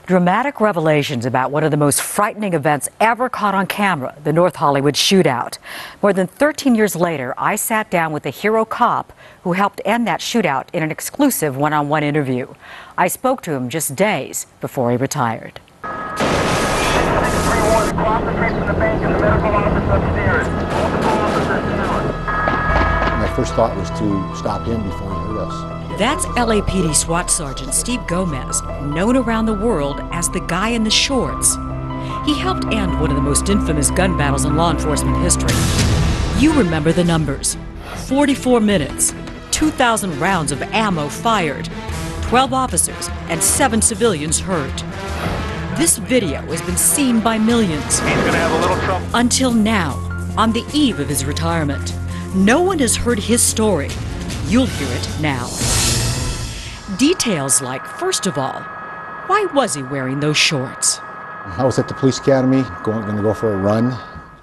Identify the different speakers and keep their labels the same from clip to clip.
Speaker 1: Dramatic revelations about one of the most frightening events ever caught on camera, the North Hollywood shootout. More than 13 years later, I sat down with a hero cop who helped end that shootout in an exclusive one-on-one interview. I spoke to him just days before he retired.
Speaker 2: My first thought was to stop him before he hurt us.
Speaker 1: That's LAPD SWAT Sergeant Steve Gomez, known around the world as the guy in the shorts. He helped end one of the most infamous gun battles in law enforcement history. You remember the numbers: 44 minutes, 2,000 rounds of ammo fired, 12 officers and 7 civilians hurt. This video has been seen by millions.
Speaker 3: He's gonna have a little trouble.
Speaker 1: Until now, on the eve of his retirement. No one has heard his story. You'll hear it now. Details like, first of all, why was he wearing those shorts?
Speaker 2: I was at the police academy, going to go for a run.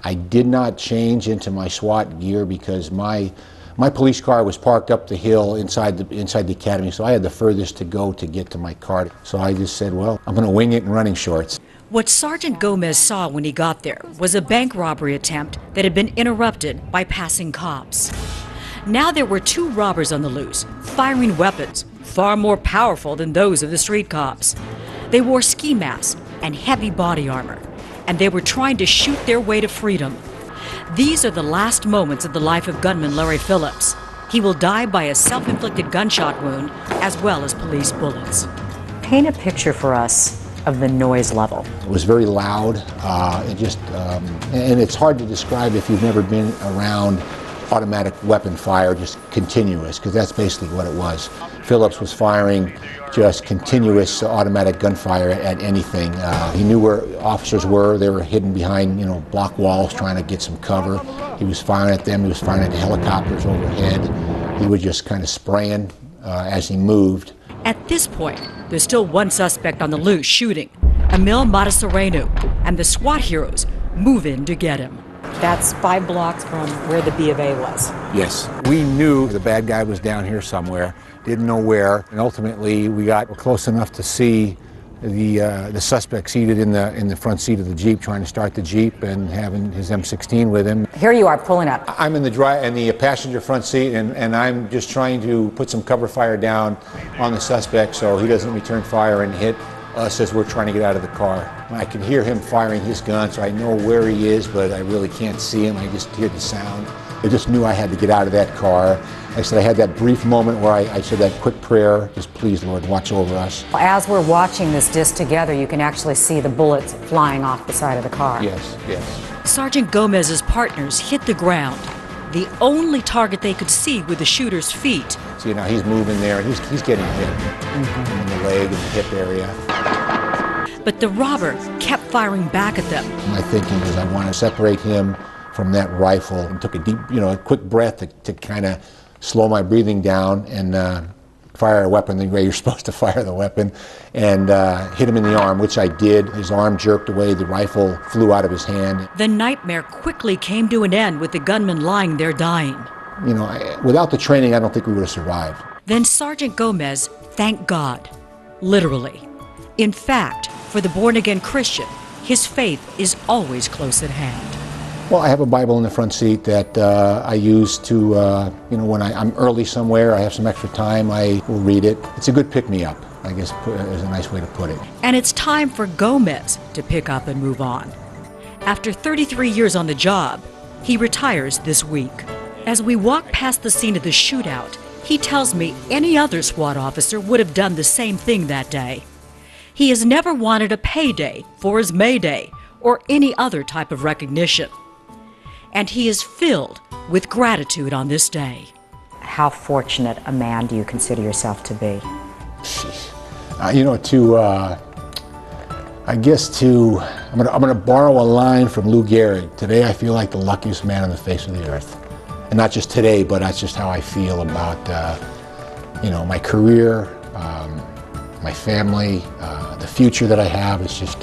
Speaker 2: I did not change into my SWAT gear because my police car was parked up the hill inside the academy, so I had the furthest to go to get to my car. So I just said, well, I'm going to wing it in running shorts.
Speaker 1: What Sergeant Gomez saw when he got there was a bank robbery attempt that had been interrupted by passing cops. Now there were 2 robbers on the loose, firing weapons far more powerful than those of the street cops. They wore ski masks and heavy body armor, and they were trying to shoot their way to freedom. These are the last moments of the life of gunman Larry Phillips. He will die by a self-inflicted gunshot wound as well as police bullets. Paint a picture for us of the noise level.
Speaker 2: It was very loud, and it's hard to describe if you've never been around automatic weapon fire, just continuous, because that's basically what it was. Phillips was firing just continuous automatic gunfire at anything. He knew where officers were. They were hidden behind, block walls trying to get some cover. He was firing at them. He was firing at the helicopters overhead. He was just kind of spraying as he moved.
Speaker 1: At this point, there's still one suspect on the loose shooting, Emil Mataserenu, and the SWAT heroes move in to get him. That's 5 blocks from where the B of A was.
Speaker 2: Yes. We knew the bad guy was down here somewhere, didn't know where, and ultimately we got close enough to see the suspect seated in the front seat of the Jeep, trying to start the Jeep and having his M16 with him.
Speaker 1: Here you are pulling up.
Speaker 2: I'm in the passenger front seat, and I'm just trying to put some cover fire down on the suspect so he doesn't return fire and hit us as we're trying to get out of the car. I can hear him firing his gun, so I know where he is, but I really can't see him. I just hear the sound. I just knew I had to get out of that car. I said I had that brief moment where I said that quick prayer, just please, Lord, watch over us.
Speaker 1: As we're watching this disc together, you can actually see the bullets flying off the side of the car.
Speaker 2: Yes, yes.
Speaker 1: Sergeant Gomez's partners hit the ground. The only target they could see were the shooter's feet.
Speaker 2: See, now he's moving there, and he's getting hit in the leg and the hip area.
Speaker 1: But the robber kept firing back at them.
Speaker 2: My thinking was I want to separate him from that rifle, and took a deep, a quick breath to kind of slow my breathing down and fire a weapon the way you're supposed to fire the weapon, and hit him in the arm, which I did. His arm jerked away, the rifle flew out of his hand.
Speaker 1: The nightmare quickly came to an end with the gunman lying there dying.
Speaker 2: Without the training, I don't think we would have survived.
Speaker 1: Then Sergeant Gomez thanked God, literally. In fact, for the born-again Christian, his faith is always close at hand.
Speaker 2: Well, I have a Bible in the front seat that I use to, when I'm early somewhere, I have some extra time, I will read it. It's a good pick-me-up, I guess is a nice way to put it.
Speaker 1: And it's time for Gomez to pick up and move on. After 33 years on the job, he retires this week. As we walk past the scene of the shootout, he tells me any other SWAT officer would have done the same thing that day. He has never wanted a payday for his May Day or any other type of recognition. And he is filled with gratitude on this day. How fortunate a man do you consider yourself to be?
Speaker 2: I'm gonna borrow a line from Lou Gehrig. Today I feel like the luckiest man on the face of the earth. And not just today, but that's just how I feel about, my career, my family, the future that I have. It's just,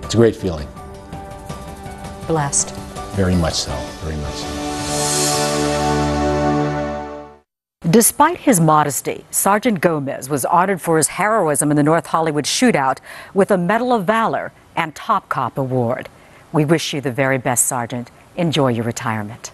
Speaker 2: it's a great feeling.
Speaker 1: Blessed.
Speaker 2: Very much so, very much so.
Speaker 1: Despite his modesty, Sergeant Gomez was honored for his heroism in the North Hollywood shootout with a Medal of Valor and Top Cop Award. We wish you the very best, Sergeant. Enjoy your retirement.